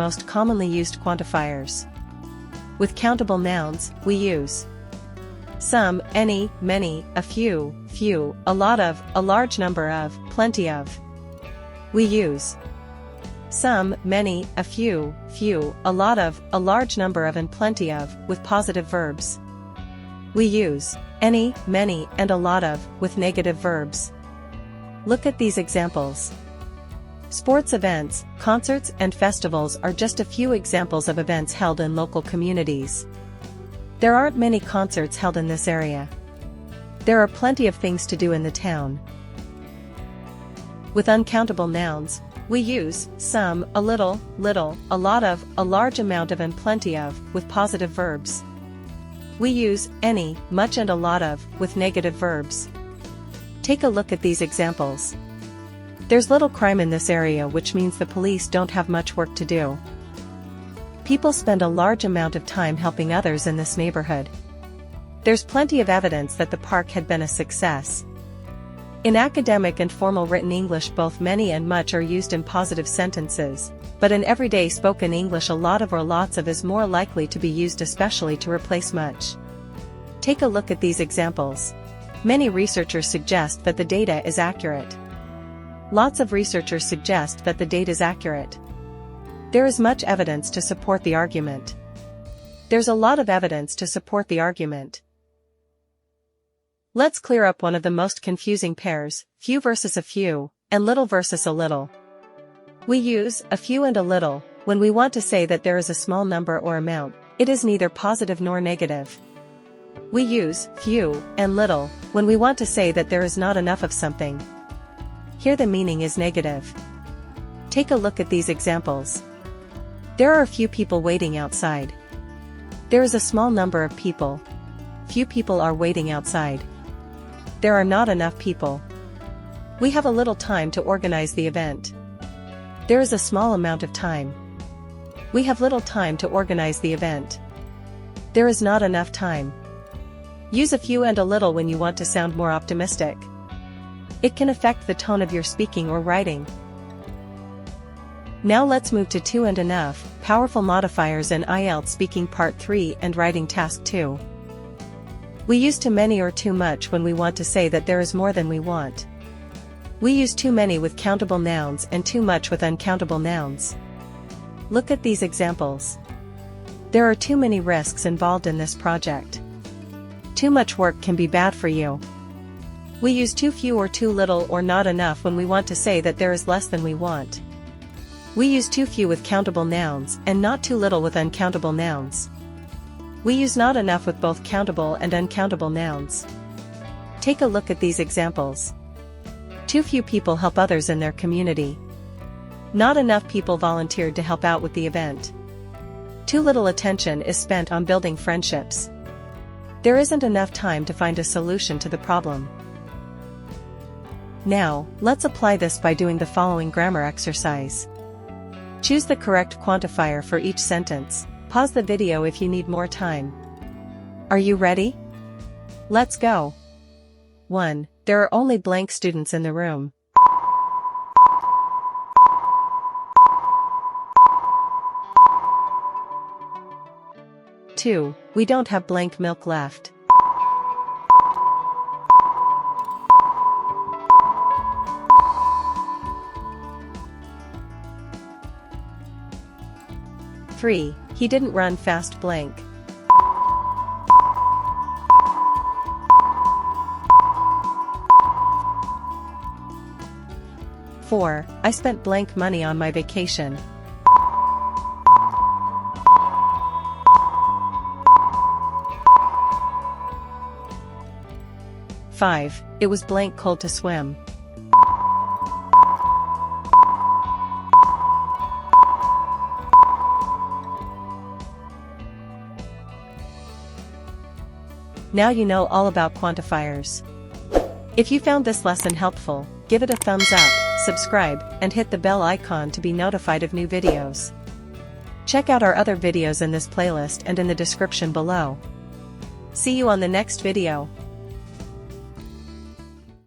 most commonly used quantifiers. With countable nouns, we use some, any, many, a few, a lot of, a large number of, plenty of. We use some, many, a few, a lot of, a large number of and plenty of, with positive verbs. We use any, many, and a lot of, with negative verbs. Look at these examples. Sports events, concerts, and festivals are just a few examples of events held in local communities. There aren't many concerts held in this area. There are plenty of things to do in the town. With uncountable nouns, we use some, a little, a lot of, a large amount of and plenty of, with positive verbs. We use any, much and a lot of, with negative verbs. Take a look at these examples. There's little crime in this area, which means the police don't have much work to do. People spend a large amount of time helping others in this neighborhood. There's plenty of evidence that the park had been a success. In academic and formal written English, both many and much are used in positive sentences, but in everyday spoken English a lot of or lots of is more likely to be used, especially to replace much. Take a look at these examples. Many researchers suggest that the data is accurate. Lots of researchers suggest that the data is accurate. There is much evidence to support the argument. There's a lot of evidence to support the argument. Let's clear up one of the most confusing pairs, few versus a few, and little versus a little. We use a few and a little when we want to say that there is a small number or amount. It is neither positive nor negative. We use few and little when we want to say that there is not enough of something. Here the meaning is negative. Take a look at these examples. There are a few people waiting outside. There is a small number of people. Few people are waiting outside. There are not enough people. We have a little time to organize the event. There is a small amount of time. We have little time to organize the event. There is not enough time. Use a few and a little when you want to sound more optimistic. It can affect the tone of your speaking or writing. Now let's move to too and enough, powerful modifiers in IELTS Speaking Part 3 and Writing Task 2. We use too many or too much when we want to say that there is more than we want. We use too many with countable nouns and too much with uncountable nouns. Look at these examples. There are too many risks involved in this project. Too much work can be bad for you. We use too few or too little or not enough when we want to say that there is less than we want. We use too few with countable nouns and not too little with uncountable nouns. We use not enough with both countable and uncountable nouns. Take a look at these examples. Too few people help others in their community. Not enough people volunteered to help out with the event. Too little attention is spent on building friendships. There isn't enough time to find a solution to the problem. Now, let's apply this by doing the following grammar exercise. Choose the correct quantifier for each sentence. Pause the video if you need more time. Are you ready? Let's go. 1. There are only blank students in the room. 2. We don't have blank milk left. 3. He didn't run fast blank. 4. I spent blank money on my vacation. 5. It was blank cold to swim. 'Now you know all about quantifiers. If you found this lesson helpful, give it a thumbs up, subscribe, and hit the bell icon to be notified of new videos. Check out our other videos in this playlist and in the description below. See you on the next video.